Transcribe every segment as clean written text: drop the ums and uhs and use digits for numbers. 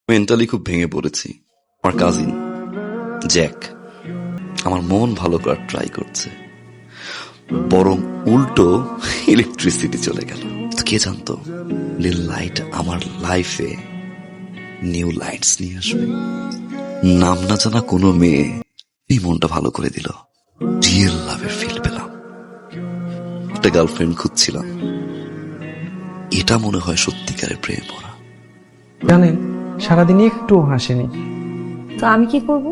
Mentally খুব ভেঙে পড়েছি। আমার কাজিন জ্যাক আমার মন ভালো করার ট্রাই করছে, বরং উল্টো ইলেকট্রিসিটি চলে গেল। তো কে জানতো লিল লাইট আমার লাইফে নিউ লাইটস নিয়ে আসবে। নাম না জানা কোনো মেয়ে এই মনটা ভালো করে দিল। রিয়েল লাভের ফিল পেলাম। একটা গার্লফ্রেন্ড খুঁজছিলাম, এটা মনে হয় সত্যিকারের প্রেম পড়া। জানেন, সারাদিন একটু হাসেনি। তো আমি কি করব?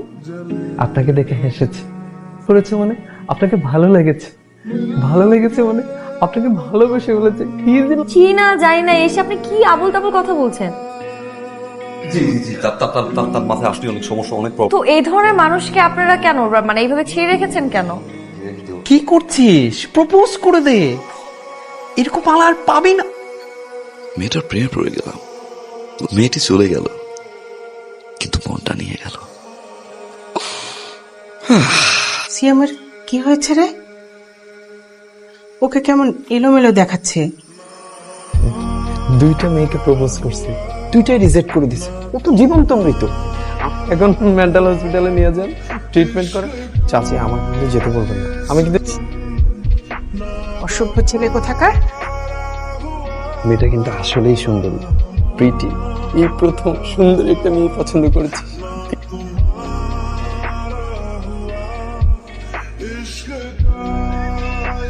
আপনাকে দেখে হেসেছে। করেছে মানে আপনাকে ভালো লেগেছে। ভালো লেগেছে মানে আপনাকে ভালোবেসে বলেছে। চিনি না জানি না, এসে আপনি কি আবল তাবল কথা বলছেন। তার মাথায় আসলে অনেক সমস্যা, অনেক তো এই ধরনের মানুষকে আপনারা কেন মানে এইভাবে ছেড়ে রেখেছেন কেন? কি করছিস? প্রপোজ করে দে, এরকম পালার পাবি না। মেয়েটার প্রেমে পড়ে গেলাম। মেয়েটি চলে গেল, কিন্তু মনটা নিয়ে গেল। সিয়ামের কি হয়েছে রে? ওকে কেমন এলোমেলো দেখাচ্ছে। দুইটা মেয়েকে প্রপোজ করছে, দুইটাই রিজেক্ট করে দিছে। ও তো জীবন্ত মৃত। এখন মেন্টাল হসপিটালে নিয়ে যান, ট্রিটমেন্ট করে। চাচি আমার কিন্তু যেতে বলবেন না, আমি কিন্তু। অসভ্য ছেলে কোথাকার। মেয়েটা কিন্তু আসলেই সুন্দরী, প্রিটি। এই প্রথম সুন্দর একটা মেয়ে পছন্দ করেছি।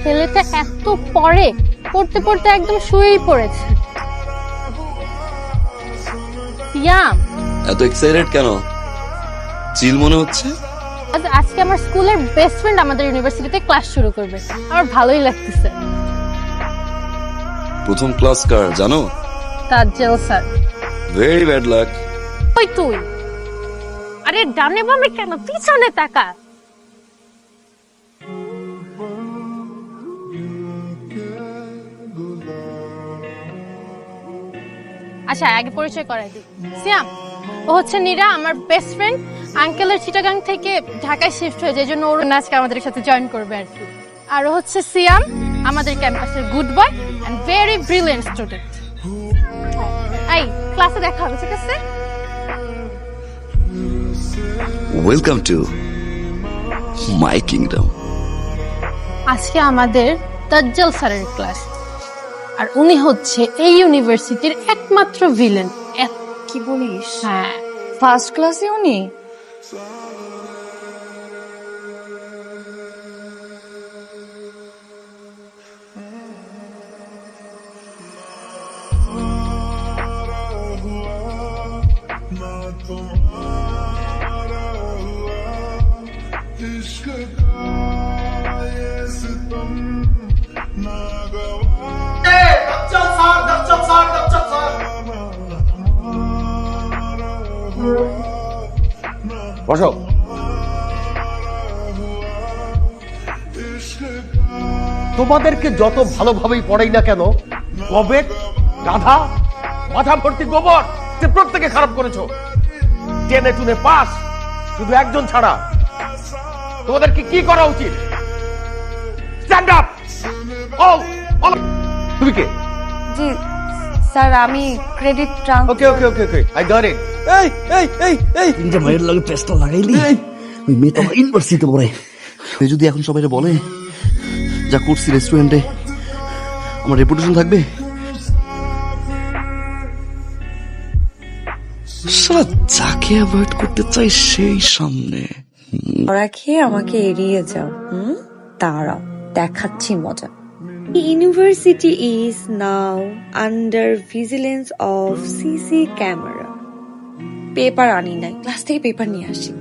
ছেলেটা এত পড়ে, পড়তে পড়তে একদম শুয়েই পড়েছে। সিয়াম, এত এক্সাইটেড কেন? চিল মনে হচ্ছে। আজকে আমার স্কুলের বেস্ট ফ্রেন্ড আমাদের ইউনিভার্সিটিতে ক্লাস শুরু করবে। আমার ভালোই লাগতেছে। প্রথম ক্লাস কার জানো? তাজ্জেল স্যার। Very bad luck. ওই তুই, আরে ডানে বামে কেন, পিছনে তাকা। আচ্ছা, আগে পরিচয় করাই দিই। সিয়াম, ও হচ্ছে নীরা, আমার বেস্ট ফ্রেন্ড। আঙ্কেলের চিটাগাং থেকে ঢাকায় শিফট হয়ে যায়, জন্য ওর আজকে আমাদের সাথে জয়েন করবে আর কি। আর ও হচ্ছে সিয়াম, আমাদের ক্যাম্পাসের good boy and very brilliant student. এই ক্লাসে দেখা হবে, ঠিক আছে? Welcome to my kingdom. আজকে আমাদের তাজ্জেল স্যারের ক্লাস, আর উনি হচ্ছে এই ইউনিভার্সিটির একমাত্র ভিলেন। কি বলিস? হ্যাঁ, ফার্স্ট ক্লাসে উনি? বসো। তোমাদেরকে যত ভালোভাবেই পড়াই না কেন, গবেট, গাধা, মাথা ভর্তি গোবর, প্রত্যেকে খারাপ করেছো। টেনে টুনে পাস, শুধু একজন ছাড়া। তোমাদেরকে কি করা উচিত? Stand up all. তুমি কে? জি স্যার, আমি credit okay okay okay okay, I got it. এই এই এই এই নিজে মায়ের লাগে পেস্টল লাগাইলি। ওই মেয়ে তো আমার ইউনিভার্সিটিতে পড়ে। তুই যদি এখন সবাই বলে যা করছি রেস্টুরেন্টে, আমার রেপুটেশন থাকবে। সারা যাকে অ্যাভয়েড করতে চাই সেই সামনে। ওরা খেয়ে আমাকে এড়িয়ে যাও। তারা দেখাচ্ছি মজা। University is now under vigilance of CC camera. Paper আনি নাই, ক্লাস থেকে পেপার নিয়ে আসি।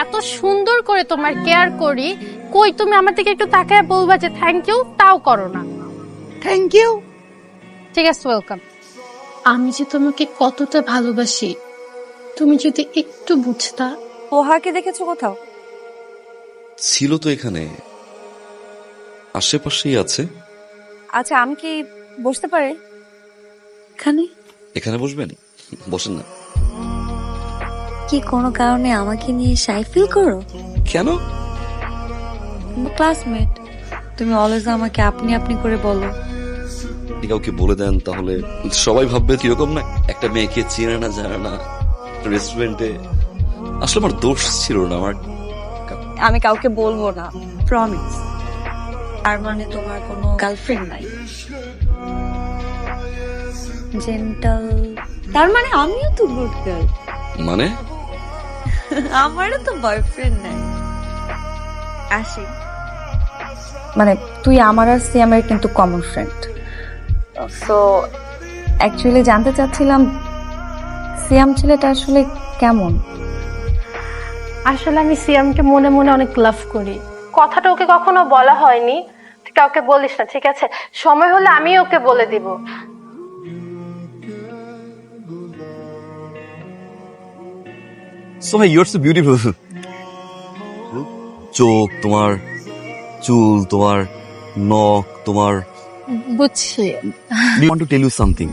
এত সুন্দর করে তোমার কেয়ার করি, কই তুমি আমার দিকে একটু তাকায় বলবা যে থ্যাংক ইউ, তাও করো না। Thank you. ঠিক আছে, ওয়েলকাম। আমি যে তোমাকে কতটা ভালোবাসি, তুমি যদি একটু বুঝতা। পোহাকে দেখেছো কোথাও? ছিল তো এখানে, আশেপাশেই আছে। আচ্ছা, আমি কি বসতে পারি এখানে? এখানে বসবেন? বসেন না। কি কোনো কারণে আমাকে নিয়ে শাই ফিল করো? কেন? ক্লাসমেট, তুমি অলওয়েজ আমাকে আপনি আপনি করে বলো। যদি কাউকে বলে দেন তাহলে সবাই ভাববে কিরকম না, একটা মেয়েকে চেনে না জানে না রেস্টুরেন্টে। আসলে আমার দোষ ছিল না, আমার আমি কাউকে বলবো না, প্রমিস। তার মানে তোমার কোনো গার্লফ্রেন্ড নাই? জেন্টাল, তার মানে আমিও তো গুড গার্ল। মানে আমারও তো বয়ফ্রেন্ড নাই। আসি, মানে তুই আমার আর সিয়ামের কিন্তু কমন ফ্রেন্ড। সো অ্যাকচুয়ালি জানতে চাচ্ছিলাম সিয়াম ছেলেটা আসলে কেমন। আসলে আমি সিয়ামকে মনে মনে অনেক লাভ করি। কথাটা ওকে কখনো বলা হয়নি, তুই কাউকে বলিস না, ঠিক আছে? সময় হলে আমি ওকে বলে দিব। সোহা, ইউ আর সো বিউটিফুল। চোখ তোমার, চুল তোমার, নখ তোমার। বুঝছি। I want to tell you something.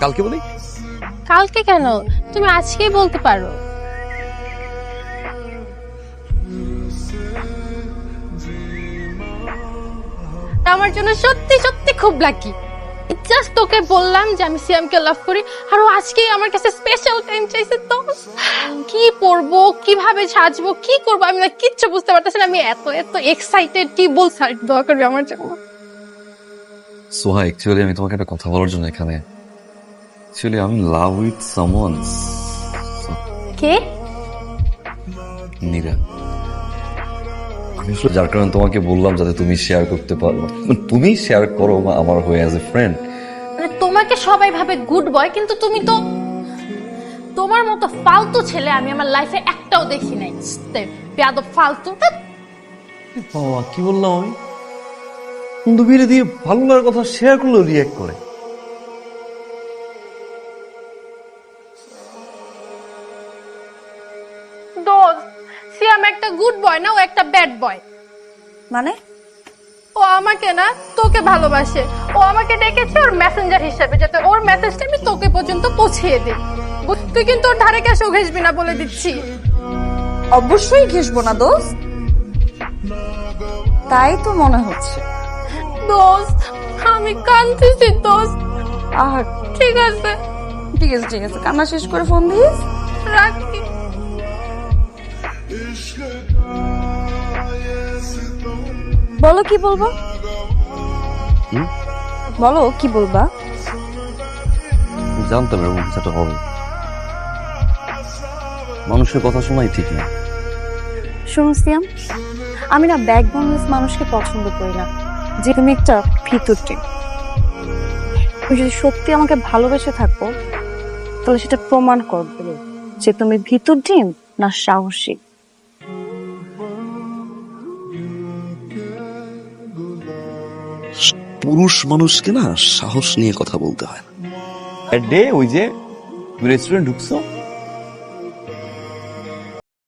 কালকে বলি? কালকে কেন, তুমি আজকেই বলতে পারো। আমার জন্য সত্যি সত্যি খুব লাকি। জাস্ট তোকে বললাম যে আমি সিয়ামকে লাভ করি, আর ও আজকেই আমার কাছে স্পেশাল টাইম চাইছে। তো কি পরবো, কিভাবে সাজবো, কি করবো, আমি না কিচ্ছু বুঝতে পারতেছি না। আমি এত এত এক্সাইটেড, কি বলছ, আর দোয়া করবি আমার জন্য। সোহা, অ্যাকচুয়ালি আমি তোমাকে একটা কথা বলার জন্য এখানে। অ্যাকচুয়ালি আমি লাভ উইথ সামওয়ান। কে? নীরা। আমি আসলে যার কারণে তোমাকে বললাম যাতে তুমি শেয়ার করতে পারো, তুমি শেয়ার করো আমার হয়ে অ্যাজ এ ফ্রেন্ড। মানে তোমাকে সবাই ভাবে গুড বয়, কিন্তু তুমি তো, তোমার মতো ফালতু ছেলে আমি আমার লাইফে একটাও দেখি নাই। বেয়াদব ফালতু। বাবা, কি বললাম আমি? বান্ধবীরা দিয়ে ভালো লাগার কথা শেয়ার করলেও রিয়াক্ট করে। দোস্ত, সিয়াম একটা গুড বয় না, ও একটা ব্যাড বয়। মানে ও আমাকে না তোকে ভালোবাসে। ও আমাকে ডেকেছে ওর মেসেঞ্জার হিসেবে, যাতে ওর মেসেজটা আমি তোকে পর্যন্ত পৌঁছিয়ে দিই। তুই কিন্তু ওর ধারে কাছেও ঘেসবি না বলে দিচ্ছি। অবশ্যই ঘেসবো না দোস্ত, তাই তো মনে হচ্ছে। দোস্ত, আমি কাঁদতেছি দোস্ত। আর ঠিক আছে, ঠিক আছে ঠিক আছে, কান্না শেষ করে ফোন দিস। রাখি। বলো কি বলবো, বলো কি বলবা। জানতাম এরকম কিছু একটা হবে। মানুষের কথা শোনাই ঠিক না। শোনো সিয়াম, আমি না ব্যাকবোনলেস মানুষকে পছন্দ করি না। যে তুমি একটা ভিতর টিম, তুমি যদি সত্যি আমাকে ভালোবেসে থাকো তাহলে সেটা প্রমাণ করবে যে তুমি ভিতর টিম না সাহসী। পুরুষ মানুষকে না সাহস নিয়ে কথা বলতে হয় না। ডে ওই যে রেস্টুরেন্ট ঢুকছো,